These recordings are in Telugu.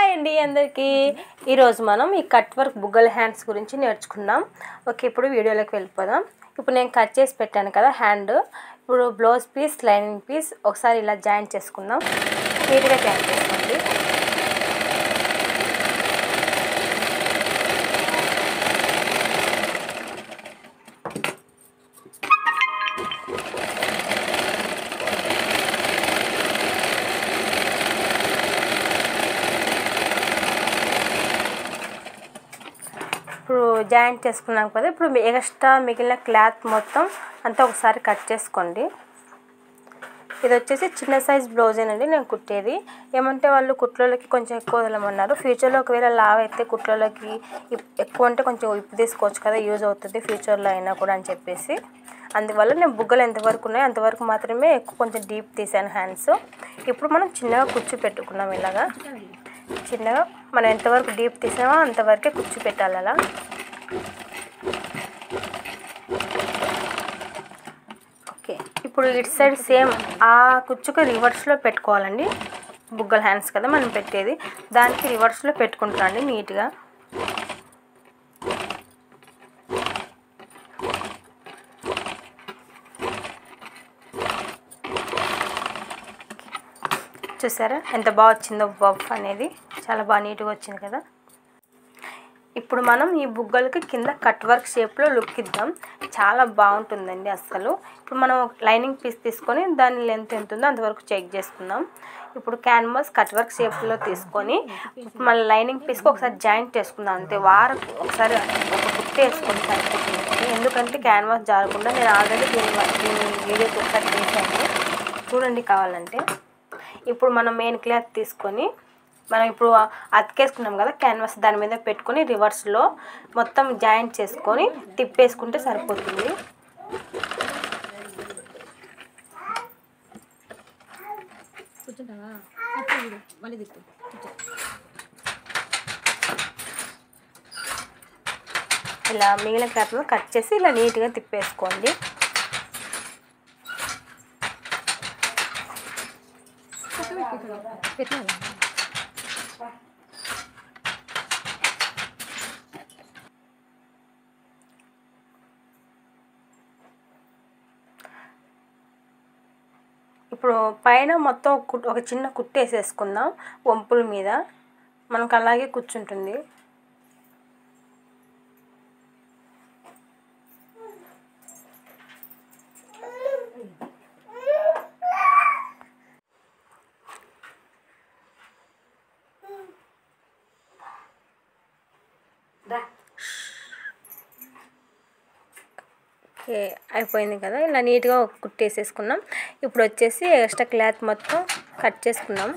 హాయ్ అండి అందరికీ. ఈరోజు మనం ఈ కట్ వర్క్ బుగ్గల హ్యాండ్స్ గురించి నేర్చుకుందాం. ఓకే, ఇప్పుడు వీడియోలోకి వెళ్ళిపోదాం. ఇప్పుడు నేను కట్ చేసి పెట్టాను కదా హ్యాండ్. ఇప్పుడు బ్లౌజ్ పీస్, లైనింగ్ పీస్ ఒకసారి ఇలా జాయింట్ చేసుకుందాం. నీట్గా జాయింట్ చేసుకోండి. ఇప్పుడు జాయింట్ చేసుకున్నాం కదా. ఇప్పుడు ఎక్స్ట్రా మిగిలిన క్లాత్ మొత్తం అంతా ఒకసారి కట్ చేసుకోండి. ఇది వచ్చేసి చిన్న సైజ్ బ్లౌజేనండి నేను కుట్టేది. ఏమంటే వాళ్ళు కుట్లలోకి కొంచెం ఎక్కువ వదలమన్నారు. ఫ్యూచర్లో ఒకవేళ లావ్ అయితే కుట్లలోకి ఎక్కువ అంటే కొంచెం ఇప్పు తీసుకోవచ్చు కదా, యూజ్ అవుతుంది ఫ్యూచర్లో అయినా కూడా అని చెప్పేసి. అందువల్ల నేను బుగ్గలు ఎంతవరకు ఉన్నాయో అంతవరకు మాత్రమే ఎక్కువ కొంచెం డీప్ తీసాను హ్యాండ్స్. ఇప్పుడు మనం చిన్నగా కుర్చీ పెట్టుకున్నాం. ఇలాగా చిన్నగా మనం ఎంతవరకు డీప్ తీసామో అంతవరకే కుర్చీ పెట్టాలి. అలా ఓకే. ఇప్పుడు ఇటు సైడ్ సేమ్ ఆ కుర్చీకి రివర్స్లో పెట్టుకోవాలండి. బుగ్గల హ్యాండ్స్ కదా మనం పెట్టేది, దానికి రివర్స్లో పెట్టుకుంటానండి నీట్గా. చూసారా ఎంత బాగా వచ్చిందో బఫ్ అనేది, చాలా బాగా నీట్గా వచ్చింది కదా. ఇప్పుడు మనం ఈ బుగ్గలకి కింద కట్ వర్క్ షేప్లో లుక్ ఇద్దాం. చాలా బాగుంటుందండి అస్సలు. ఇప్పుడు మనం లైనింగ్ పీస్ తీసుకొని దాని లెంత్ ఎంత ఉందో అంతవరకు చెక్ చేసుకుందాం. ఇప్పుడు క్యాన్వాస్ కట్ వర్క్ షేప్లో తీసుకొని మన లైనింగ్ పీస్కి ఒకసారి జాయింట్ చేసుకుందాం. అంతే, ఒకసారి ఒక కుట్టు వేసుకొని సరిపోతుంది. ఎందుకంటే క్యాన్వాస్ జారకుండా నేను ఆల్రెడీ దీని వీడియోకి ఒకసారి చేశాను, చూడండి కావాలంటే. ఇప్పుడు మనం మెయిన్ క్లాత్ తీసుకొని మనం ఇప్పుడు అతికేసుకున్నాం కదా క్యాన్వాస్, దాని మీద పెట్టుకొని రివర్స్లో మొత్తం జాయింట్ చేసుకొని తిప్పేసుకుంటే సరిపోతుంది. ఇలా మిగిలిన క్లాత్ కట్ చేసి ఇలా నీట్గా తిప్పేసుకోండి. ఇప్పుడు పైన మొత్తం ఒక చిన్న కుట్టు వేసేసుకుందాం వంపుల మీద, మనకు అలాగే కూర్చుంటుంది. ఓకే, అయిపోయింది కదా. ఇలా నీట్గా ఒక కుట్టు వేసేసుకున్నాం. ఇప్పుడు వచ్చేసి ఎక్స్ట్రా క్లాత్ మొత్తం కట్ చేసుకున్నాం.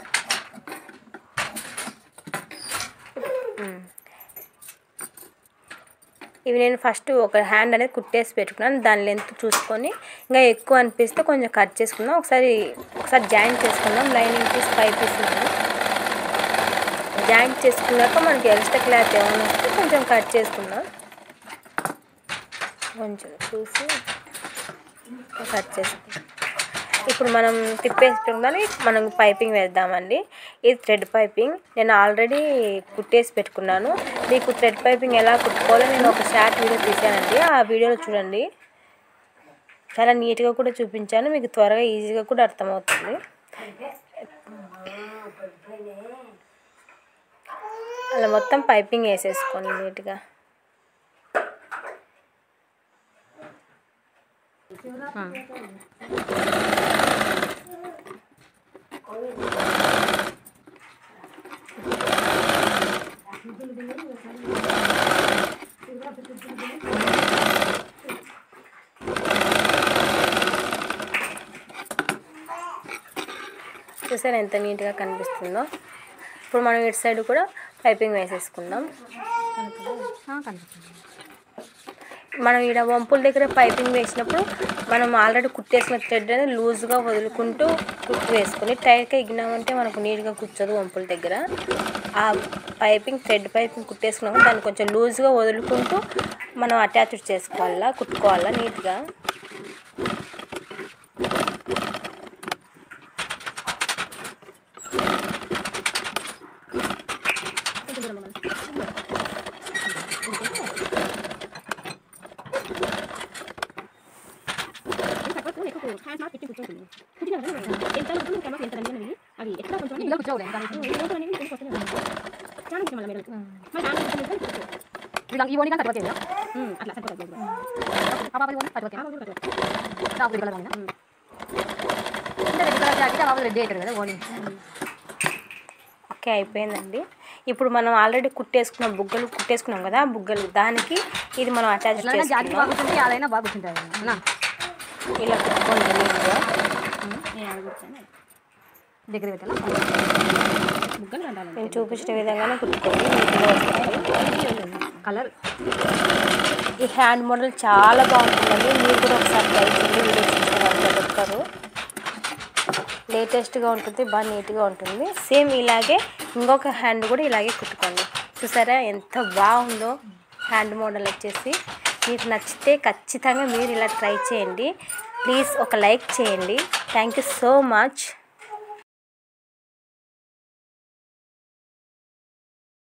ఇవి నేను ఫస్ట్ ఒక హ్యాండ్ అనేది కుట్టేసి పెట్టుకున్నాను. దాని లెంత్ చూసుకొని ఇంకా ఎక్కువ అనిపిస్తే కొంచెం కట్ చేసుకుందాం. ఒకసారి జాయింట్ చేసుకుందాం. లైనింగ్ పీస్, పై పీస్ జాయింట్ చేసుకున్నాక మనకి ఎక్స్ట్రా క్లాత్ ఏమైనా వస్తే కొంచెం కట్ చేసుకుందాం. కొంచెం చూసి కట్ చేసుకుందాం. ఇప్పుడు మనం తిప్పేసుకుందాని మనం పైపింగ్ వేద్దామండి. ఇది థ్రెడ్ పైపింగ్ నేను ఆల్రెడీ కుట్టేసి పెట్టుకున్నాను. మీకు థ్రెడ్ పైపింగ్ ఎలా కుట్టుకోవాలో నేను ఒక షార్ట్ వీడియో తీసానండి, ఆ వీడియోలో చూడండి. చాలా నీట్గా కూడా చూపించాను, మీకు త్వరగా ఈజీగా కూడా అర్థమవుతుంది. అలా మొత్తం పైపింగ్ వేసేసుకోండి నీట్గా. చూసారా ఎంత నీట్గా కనిపిస్తుందో. ఇప్పుడు మనం ఇటు సైడ్ కూడా పైపింగ్ వేసేసుకుందాం. మనం ఇక్కడ వంపుల దగ్గర పైపింగ్ వేసినప్పుడు మనం ఆల్రెడీ కుట్టేసిన థ్రెడ్ అనేది లూజ్గా వదులుకుంటూ కుట్టు వేసుకొని టైట్గా ఎగినామంటే మనకు నీట్గా కూర్చోదు వంపుల దగ్గర. ఆ పైపింగ్ థ్రెడ్ పైపింగ్ కుట్టేసుకున్నాము, దాన్ని కొంచెం లూజ్గా వదులుకుంటూ మనం అటాచ్ చేసుకోవాలా, కుట్టుకోవాలా నీట్గా. ఓకే, అయిపోయిందండి. ఇప్పుడు మనం ఆల్రెడీ కుట్టేసుకున్నాం కదా, బుగ్గలు దానికి ఇది మనం అటాచ్ చేసుకున్నాం. ఇలా కుట్టుకోండి నేను చూపించిన విధంగానే కుట్టుకోండి. కలర్ ఈ హ్యాండ్ మోడల్ చాలా బాగుంటుందండి. మీరు కూడా ఒకసారి ట్రై చేయండి. వీడియో చూసిన వాళ్ళు లేటెస్ట్గా ఉంటుంది, బాగా నీట్గా ఉంటుంది. సేమ్ ఇలాగే ఇంకొక హ్యాండ్ కూడా ఇలాగే కుట్టుకోండి. చూసారా ఎంత బాగుందో హ్యాండ్ మోడల్ వచ్చేసి. మీకు నచ్చితే ఖచ్చితంగా మీరు ఇలా ట్రై చేయండి. ప్లీజ్ ఒక లైక్ చేయండి. Thank you so much.